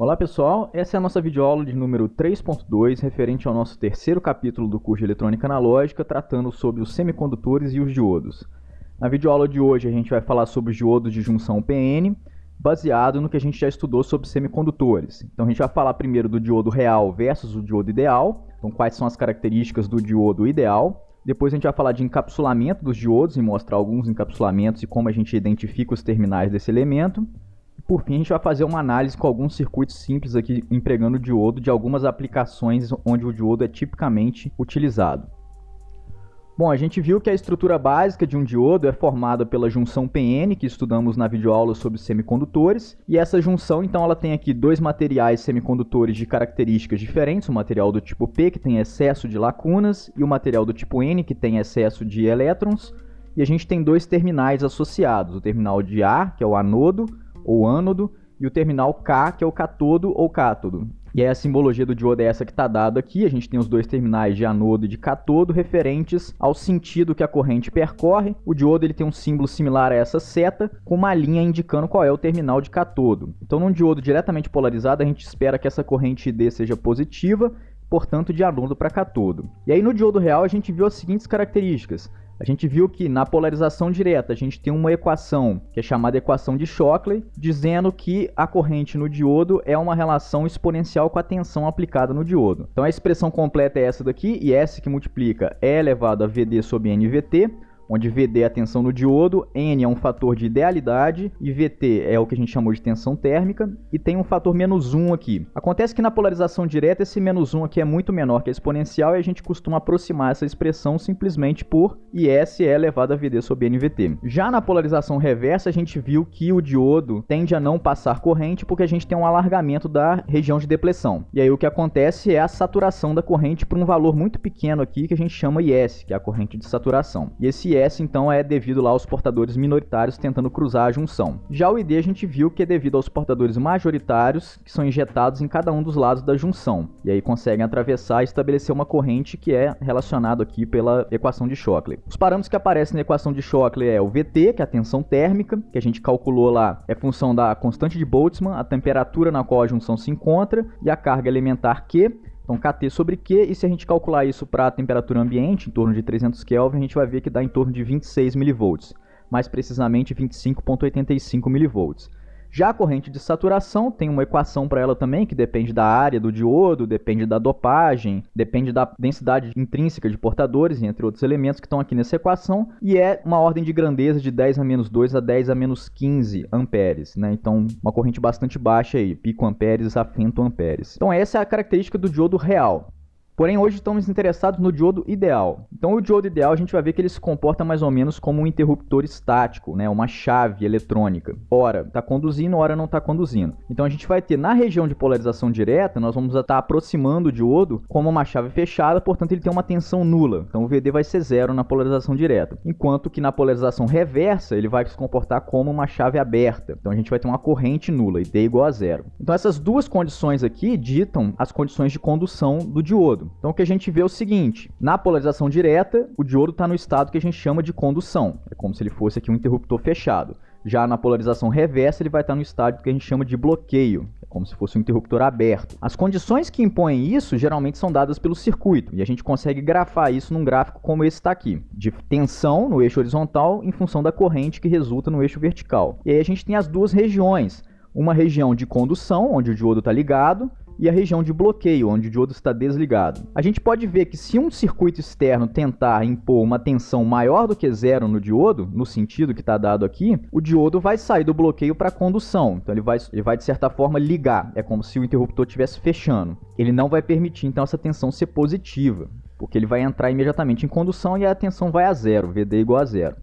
Olá pessoal, essa é a nossa videoaula de número 3.2, referente ao nosso terceiro capítulo do curso de Eletrônica Analógica, tratando sobre os semicondutores e os diodos. Na videoaula de hoje a gente vai falar sobre os diodos de junção PN, baseado no que a gente já estudou sobre semicondutores. Então a gente vai falar primeiro do diodo real versus o diodo ideal, então quais são as características do diodo ideal. Depois a gente vai falar de encapsulamento dos diodos e mostrar alguns encapsulamentos e como a gente identifica os terminais desse elemento. Por fim, a gente vai fazer uma análise com alguns circuitos simples aqui empregando o diodo de algumas aplicações onde o diodo é tipicamente utilizado. Bom, a gente viu que a estrutura básica de um diodo é formada pela junção PN, que estudamos na videoaula sobre semicondutores, e essa junção, então, ela tem aqui dois materiais semicondutores de características diferentes, o material do tipo P, que tem excesso de lacunas, e o material do tipo N, que tem excesso de elétrons, e a gente tem dois terminais associados, o terminal de A, que é o anodo, ou ânodo, e o terminal K, que é o catodo ou cátodo. E aí a simbologia do diodo é essa que está dada aqui. A gente tem os dois terminais de anodo e de catodo referentes ao sentido que a corrente percorre. O diodo ele tem um símbolo similar a essa seta, com uma linha indicando qual é o terminal de catodo. Então, num diodo diretamente polarizado, a gente espera que essa corrente ID seja positiva, portanto, de anodo para catodo. E aí no diodo real a gente viu as seguintes características. A gente viu que na polarização direta a gente tem uma equação que é chamada equação de Shockley, dizendo que a corrente no diodo é uma relação exponencial com a tensão aplicada no diodo. Então a expressão completa é essa daqui, e S que multiplica E elevado a VD sobre NVT, onde VD é a tensão no diodo, N é um fator de idealidade e VT é o que a gente chamou de tensão térmica, e tem um fator menos 1 aqui. Acontece que na polarização direta esse menos 1 aqui é muito menor que a exponencial e a gente costuma aproximar essa expressão simplesmente por IS é elevado a VD sobre NVT. Já na polarização reversa a gente viu que o diodo tende a não passar corrente porque a gente tem um alargamento da região de depleção. E aí o que acontece é a saturação da corrente por um valor muito pequeno aqui que a gente chama IS, que é a corrente de saturação. E esse IS então é devido lá aos portadores minoritários tentando cruzar a junção. Já o ID a gente viu que é devido aos portadores majoritários que são injetados em cada um dos lados da junção. E aí conseguem atravessar e estabelecer uma corrente que é relacionado aqui pela equação de Shockley. Os parâmetros que aparecem na equação de Shockley é o VT, que é a tensão térmica, que a gente calculou lá, é função da constante de Boltzmann, a temperatura na qual a junção se encontra e a carga elementar Q. Então, Kt sobre Q, e se a gente calcular isso para a temperatura ambiente, em torno de 300 Kelvin, a gente vai ver que dá em torno de 26 mV, mais precisamente 25,85 mV. Já a corrente de saturação tem uma equação para ela também, que depende da área do diodo, depende da dopagem, depende da densidade intrínseca de portadores, entre outros elementos que estão aqui nessa equação, e é uma ordem de grandeza de 10 a menos 2 a 10 a menos 15 amperes, né? Então, uma corrente bastante baixa aí, picoamperes a femtoamperes. Então, essa é a característica do diodo real. Porém, hoje estamos interessados no diodo ideal. Então, o diodo ideal a gente vai ver que ele se comporta mais ou menos como um interruptor estático, né? Uma chave eletrônica. Ora está conduzindo, ora não está conduzindo. Então, a gente vai ter na região de polarização direta, nós vamos estar aproximando o diodo como uma chave fechada, portanto, ele tem uma tensão nula. Então, o VD vai ser zero na polarização direta. Enquanto que na polarização reversa, ele vai se comportar como uma chave aberta. Então, a gente vai ter uma corrente nula, ID igual a zero. Então, essas duas condições aqui ditam as condições de condução do diodo. Então o que a gente vê é o seguinte, na polarização direta, o diodo está no estado que a gente chama de condução, é como se ele fosse aqui um interruptor fechado. Já na polarização reversa, ele vai estar no estado que a gente chama de bloqueio, é como se fosse um interruptor aberto. As condições que impõem isso geralmente são dadas pelo circuito, e a gente consegue grafar isso num gráfico como esse está aqui, de tensão no eixo horizontal em função da corrente que resulta no eixo vertical. E aí a gente tem as duas regiões, uma região de condução, onde o diodo está ligado, e a região de bloqueio, onde o diodo está desligado. A gente pode ver que se um circuito externo tentar impor uma tensão maior do que zero no diodo, no sentido que está dado aqui, o diodo vai sair do bloqueio para a condução. Então ele vai de certa forma ligar, é como se o interruptor estivesse fechando. Ele não vai permitir então essa tensão ser positiva, porque ele vai entrar imediatamente em condução e a tensão vai a zero, VD igual a zero.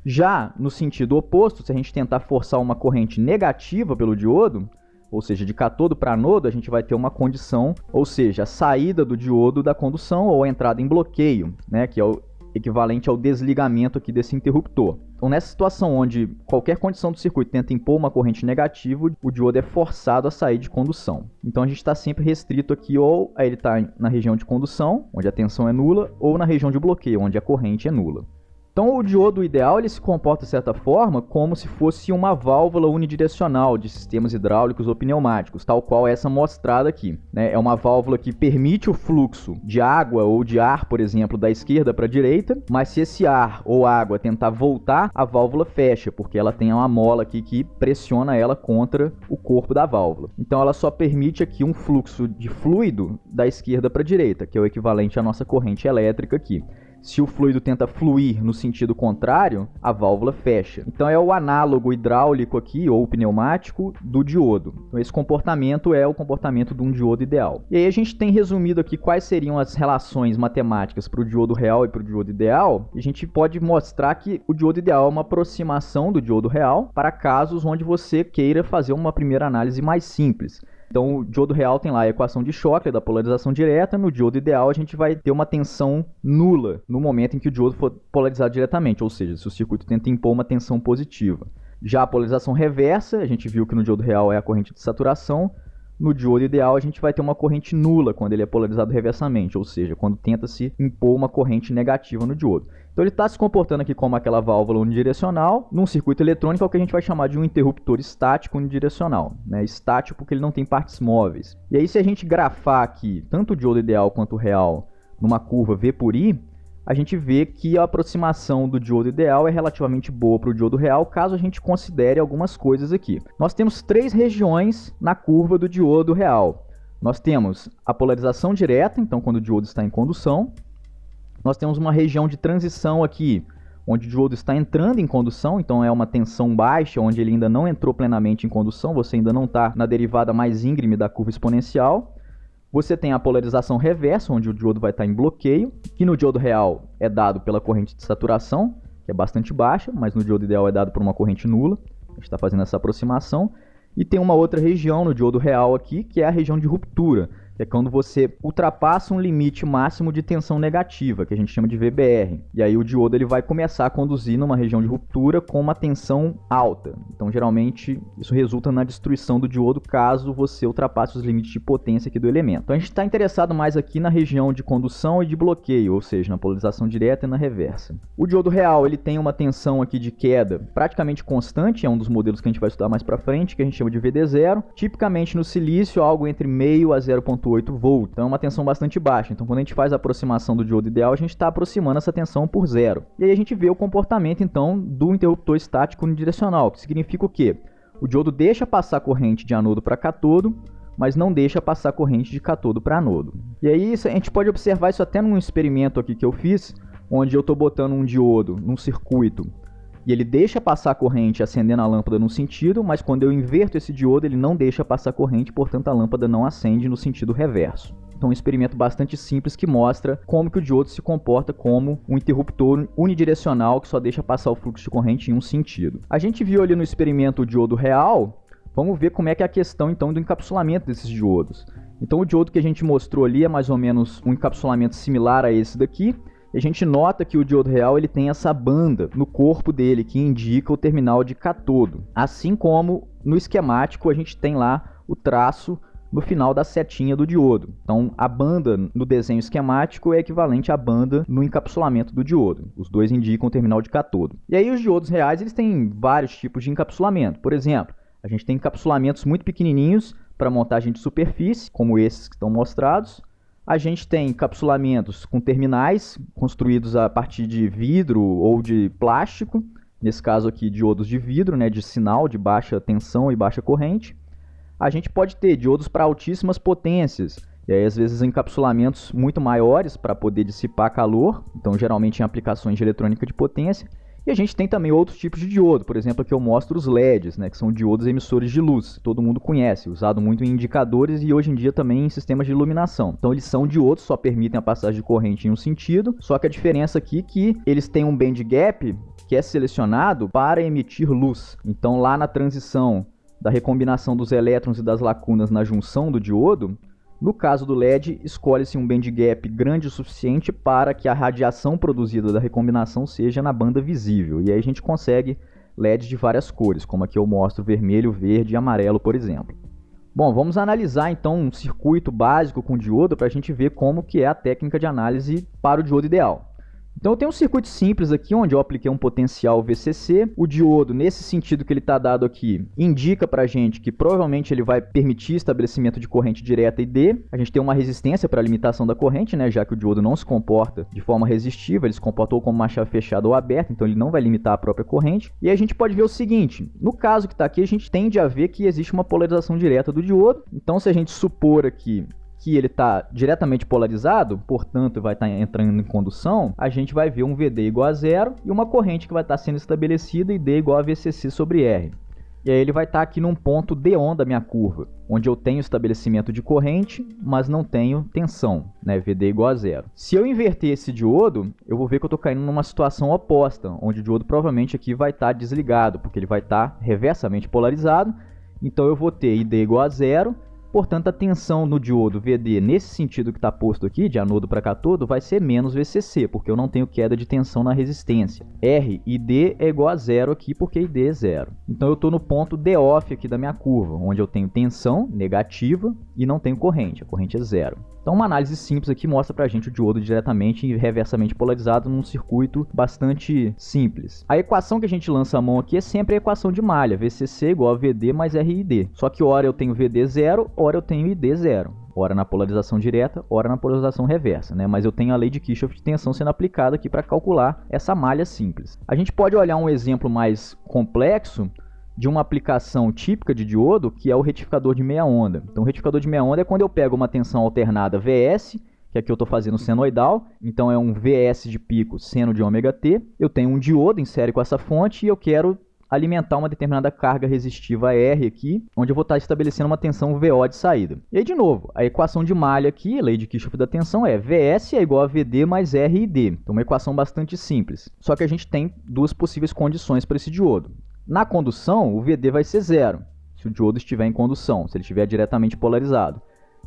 Já no sentido oposto, se a gente tentar forçar uma corrente negativa pelo diodo, ou seja, de catodo para anodo, a gente vai ter uma condição, ou seja, a saída do diodo da condução ou a entrada em bloqueio, né, que é o equivalente ao desligamento aqui desse interruptor. Então, nessa situação onde qualquer condição do circuito tenta impor uma corrente negativa, o diodo é forçado a sair de condução. Então, a gente está sempre restrito aqui ou a ele está na região de condução, onde a tensão é nula, ou na região de bloqueio, onde a corrente é nula. Então o diodo ideal ele se comporta de certa forma como se fosse uma válvula unidirecional de sistemas hidráulicos ou pneumáticos, tal qual essa mostrada aqui, né? É uma válvula que permite o fluxo de água ou de ar, por exemplo, da esquerda para a direita, mas se esse ar ou água tentar voltar, a válvula fecha, porque ela tem uma mola aqui que pressiona ela contra o corpo da válvula. Então ela só permite aqui um fluxo de fluido da esquerda para a direita, que é o equivalente à nossa corrente elétrica aqui. Se o fluido tenta fluir no sentido contrário, a válvula fecha. Então é o análogo hidráulico aqui, ou pneumático, do diodo. Então esse comportamento é o comportamento de um diodo ideal. E aí a gente tem resumido aqui quais seriam as relações matemáticas para o diodo real e para o diodo ideal. E a gente pode mostrar que o diodo ideal é uma aproximação do diodo real para casos onde você queira fazer uma primeira análise mais simples. Então, o diodo real tem lá a equação de Shockley da polarização direta. No diodo ideal, a gente vai ter uma tensão nula no momento em que o diodo for polarizado diretamente, ou seja, se o circuito tenta impor uma tensão positiva. Já a polarização reversa, a gente viu que no diodo real é a corrente de saturação. No diodo ideal, a gente vai ter uma corrente nula quando ele é polarizado reversamente, ou seja, quando tenta-se impor uma corrente negativa no diodo. Então ele está se comportando aqui como aquela válvula unidirecional. Num circuito eletrônico é o que a gente vai chamar de um interruptor estático unidirecional, né? Estático porque ele não tem partes móveis. E aí se a gente grafar aqui tanto o diodo ideal quanto o real numa curva V por I, a gente vê que a aproximação do diodo ideal é relativamente boa para o diodo real, caso a gente considere algumas coisas aqui. Nós temos três regiões na curva do diodo real. Nós temos a polarização direta, então quando o diodo está em condução. Nós temos uma região de transição aqui, onde o diodo está entrando em condução, então é uma tensão baixa, onde ele ainda não entrou plenamente em condução, você ainda não está na derivada mais íngreme da curva exponencial. Você tem a polarização reversa, onde o diodo vai estar em bloqueio, que no diodo real é dado pela corrente de saturação, que é bastante baixa, mas no diodo ideal é dado por uma corrente nula. A gente está fazendo essa aproximação. E tem uma outra região no diodo real aqui, que é a região de ruptura, que é quando você ultrapassa um limite máximo de tensão negativa, que a gente chama de VBR. E aí o diodo ele vai começar a conduzir numa região de ruptura com uma tensão alta. Então, geralmente, isso resulta na destruição do diodo caso você ultrapasse os limites de potência aqui do elemento. Então, a gente está interessado mais aqui na região de condução e de bloqueio, ou seja, na polarização direta e na reversa. O diodo real ele tem uma tensão aqui de queda praticamente constante, é um dos modelos que a gente vai estudar mais para frente, que a gente chama de VD0. Tipicamente no silício, algo entre meio a 0,8 volts. Então é uma tensão bastante baixa. Então quando a gente faz a aproximação do diodo ideal, a gente está aproximando essa tensão por zero. E aí a gente vê o comportamento então do interruptor estático unidirecional, que significa o quê? O diodo deixa passar corrente de anodo para cátodo, mas não deixa passar corrente de cátodo para anodo. E aí a gente pode observar isso até num experimento aqui que eu fiz, onde eu estou botando um diodo num circuito e ele deixa passar a corrente acendendo a lâmpada num sentido, mas quando eu inverto esse diodo ele não deixa passar corrente, portanto a lâmpada não acende no sentido reverso. Então um experimento bastante simples que mostra como que o diodo se comporta como um interruptor unidirecional que só deixa passar o fluxo de corrente em um sentido. A gente viu ali no experimento o diodo real, vamos ver como é que é a questão então do encapsulamento desses diodos. Então o diodo que a gente mostrou ali é mais ou menos um encapsulamento similar a esse daqui. E a gente nota que o diodo real ele tem essa banda no corpo dele que indica o terminal de cátodo. Assim como no esquemático a gente tem lá o traço no final da setinha do diodo. Então a banda no desenho esquemático é equivalente à banda no encapsulamento do diodo. Os dois indicam o terminal de cátodo. E aí os diodos reais eles têm vários tipos de encapsulamento. Por exemplo, a gente tem encapsulamentos muito pequenininhos para montagem de superfície, como esses que estão mostrados. A gente tem encapsulamentos com terminais construídos a partir de vidro ou de plástico, nesse caso aqui diodos de vidro, né, de sinal de baixa tensão e baixa corrente. A gente pode ter diodos para altíssimas potências, e aí às vezes encapsulamentos muito maiores para poder dissipar calor, então geralmente em aplicações de eletrônica de potência. E a gente tem também outros tipos de diodo, por exemplo, aqui eu mostro os LEDs, né, que são diodos emissores de luz, todo mundo conhece, usado muito em indicadores e hoje em dia também em sistemas de iluminação. Então eles são diodos, só permitem a passagem de corrente em um sentido, só que a diferença aqui é que eles têm um band gap que é selecionado para emitir luz. Então lá na transição da recombinação dos elétrons e das lacunas na junção do diodo, no caso do LED, escolhe-se um band gap grande o suficiente para que a radiação produzida da recombinação seja na banda visível. E aí a gente consegue LEDs de várias cores, como aqui eu mostro vermelho, verde e amarelo, por exemplo. Bom, vamos analisar então um circuito básico com diodo para a gente ver como que é a técnica de análise para o diodo ideal. Então eu tenho um circuito simples aqui, onde eu apliquei um potencial VCC. O diodo, nesse sentido que ele está dado aqui, indica para a gente que provavelmente ele vai permitir estabelecimento de corrente direta ID. A gente tem uma resistência para a limitação da corrente, né, já que o diodo não se comporta de forma resistiva, ele se comporta ou como uma chave fechada ou aberta, então ele não vai limitar a própria corrente. E aí a gente pode ver o seguinte, no caso que está aqui, a gente tende a ver que existe uma polarização direta do diodo. Então se a gente supor aqui que ele está diretamente polarizado, portanto vai estar entrando em condução, a gente vai ver um VD igual a zero e uma corrente que vai estar sendo estabelecida, ID igual a VCC sobre R. E aí ele vai estar aqui num ponto D1 da minha curva, onde eu tenho estabelecimento de corrente, mas não tenho tensão, né? VD igual a zero. Se eu inverter esse diodo, eu vou ver que eu estou caindo numa situação oposta, onde o diodo provavelmente aqui vai estar desligado, porque ele vai estar reversamente polarizado. Então eu vou ter ID igual a zero. Portanto, a tensão no diodo VD, nesse sentido que está posto aqui, de anodo para cátodo, vai ser menos VCC, porque eu não tenho queda de tensão na resistência. R e D é igual a zero aqui, porque ID é zero. Então, eu estou no ponto D off aqui da minha curva, onde eu tenho tensão negativa e não tenho corrente. A corrente é zero. Então, uma análise simples aqui mostra para a gente o diodo diretamente e reversamente polarizado num circuito bastante simples. A equação que a gente lança a mão aqui é sempre a equação de malha, VCC igual a VD mais RID. Só que ora eu tenho VD zero, ora eu tenho ID zero. Ora na polarização direta, ora na polarização reversa, né? Mas eu tenho a lei de Kirchhoff de tensão sendo aplicada aqui para calcular essa malha simples. A gente pode olhar um exemplo mais complexo de uma aplicação típica de diodo, que é o retificador de meia onda. Então, o retificador de meia onda é quando eu pego uma tensão alternada VS, que aqui eu estou fazendo senoidal, então é um VS de pico seno de ômega T. Eu tenho um diodo em série com essa fonte e eu quero alimentar uma determinada carga resistiva R aqui, onde eu vou estar estabelecendo uma tensão VO de saída. E aí, de novo, a equação de malha aqui, a lei de Kirchhoff da tensão, é VS é igual a VD mais RID. Então, uma equação bastante simples. Só que a gente tem duas possíveis condições para esse diodo. Na condução, o VD vai ser zero, se o diodo estiver em condução, se ele estiver diretamente polarizado.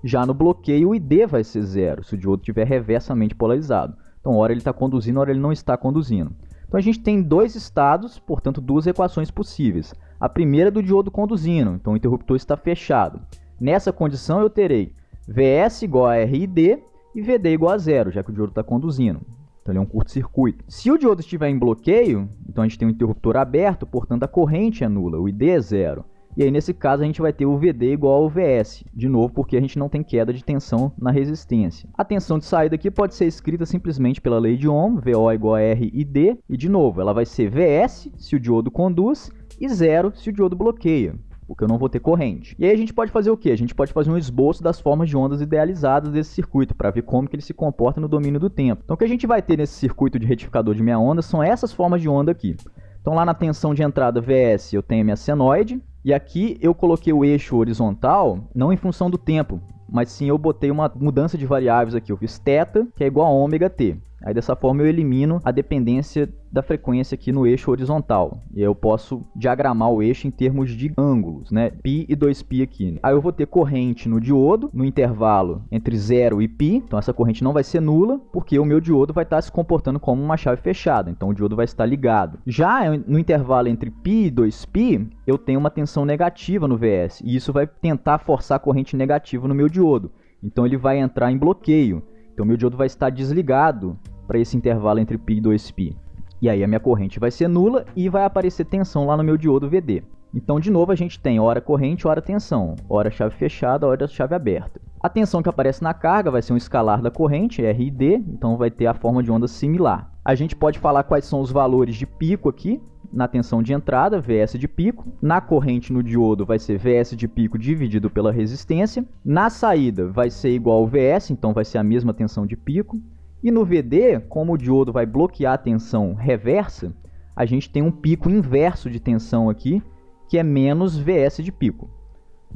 Já no bloqueio, o ID vai ser zero, se o diodo estiver reversamente polarizado. Então, ora ele está conduzindo, ora ele não está conduzindo. Então, a gente tem dois estados, portanto, duas equações possíveis. A primeira é do diodo conduzindo, então o interruptor está fechado. Nessa condição, eu terei VS igual a RID e VD igual a zero, já que o diodo está conduzindo. Então, ele é um curto-circuito. Se o diodo estiver em bloqueio, então a gente tem um interruptor aberto, portanto a corrente é nula, o ID é zero. E aí, nesse caso, a gente vai ter o VD igual ao VS, de novo, porque a gente não tem queda de tensão na resistência. A tensão de saída aqui pode ser escrita simplesmente pela lei de Ohm, VO igual a R e D, e de novo, ela vai ser VS se o diodo conduz e zero se o diodo bloqueia, porque eu não vou ter corrente. E aí a gente pode fazer o quê? A gente pode fazer um esboço das formas de ondas idealizadas desse circuito, para ver como que ele se comporta no domínio do tempo. Então o que a gente vai ter nesse circuito de retificador de meia onda são essas formas de onda aqui. Então lá na tensão de entrada VS eu tenho a minha senoide, e aqui eu coloquei o eixo horizontal, não em função do tempo, mas sim eu botei uma mudança de variáveis aqui. Eu fiz θ, que é igual a ômega t. Aí dessa forma eu elimino a dependência da frequência aqui no eixo horizontal. E aí eu posso diagramar o eixo em termos de ângulos, né? Π e 2π aqui. Aí eu vou ter corrente no diodo, no intervalo entre 0 e π. Então essa corrente não vai ser nula, porque o meu diodo vai estar se comportando como uma chave fechada. Então o diodo vai estar ligado. Já no intervalo entre π e 2π, eu tenho uma tensão negativa no VS. E isso vai tentar forçar a corrente negativa no meu diodo. Então ele vai entrar em bloqueio. Então meu diodo vai estar desligado para esse intervalo entre π e 2π. E aí a minha corrente vai ser nula e vai aparecer tensão lá no meu diodo VD. Então, de novo, a gente tem hora corrente, hora tensão. Hora chave fechada, hora chave aberta. A tensão que aparece na carga vai ser um escalar da corrente, R e D, então vai ter a forma de onda similar. A gente pode falar quais são os valores de pico aqui. Na tensão de entrada, VS de pico. Na corrente no diodo vai ser VS de pico dividido pela resistência. Na saída vai ser igual ao VS, então vai ser a mesma tensão de pico. E no VD, como o diodo vai bloquear a tensão reversa, a gente tem um pico inverso de tensão aqui, que é menos VS de pico.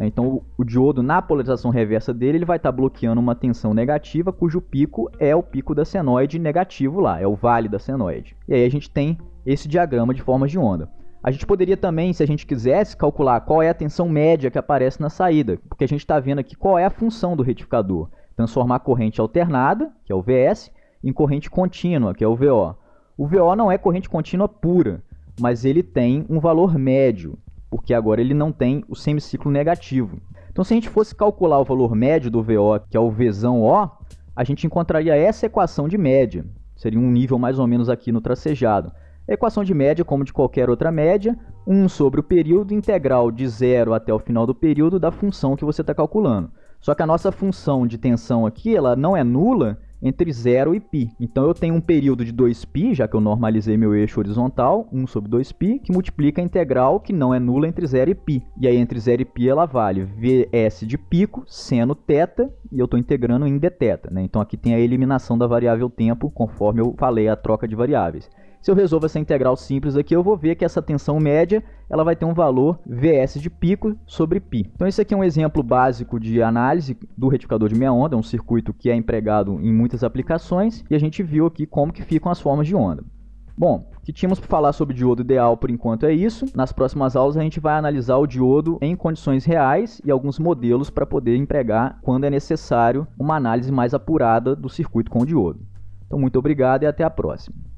Então o diodo, na polarização reversa dele, ele vai estar bloqueando uma tensão negativa, cujo pico é o pico da senoide negativo lá, é o vale da senoide. E aí a gente tem esse diagrama de formas de onda. A gente poderia também, se a gente quisesse, calcular qual é a tensão média que aparece na saída, porque a gente está vendo aqui qual é a função do retificador. Transformar a corrente alternada, que é o VS, em corrente contínua, que é o VO. O VO não é corrente contínua pura, mas ele tem um valor médio, porque agora ele não tem o semiciclo negativo. Então, se a gente fosse calcular o valor médio do VO, que é o Vzão O, a gente encontraria essa equação de média. seria um nível mais ou menos aqui no tracejado. A equação de média, como de qualquer outra média, 1 sobre o período integral de 0 até o final do período da função que você está calculando. Só que a nossa função de tensão aqui, ela não é nula entre 0 e π. Então eu tenho um período de 2π, já que eu normalizei meu eixo horizontal, 1 sobre 2π, que multiplica a integral que não é nula entre 0 e π. E aí entre 0 e π ela vale Vs de pico, seno θ, e eu estou integrando em dθ, né? Então aqui tem a eliminação da variável tempo, conforme eu falei, a troca de variáveis. Se eu resolvo essa integral simples aqui, eu vou ver que essa tensão média ela vai ter um valor Vs de pico sobre π. Então esse aqui é um exemplo básico de análise do retificador de meia onda, é um circuito que é empregado em muitas aplicações, e a gente viu aqui como que ficam as formas de onda. Bom, o que tínhamos para falar sobre diodo ideal por enquanto é isso. Nas próximas aulas a gente vai analisar o diodo em condições reais e alguns modelos para poder empregar quando é necessário uma análise mais apurada do circuito com o diodo. Então muito obrigado e até a próxima.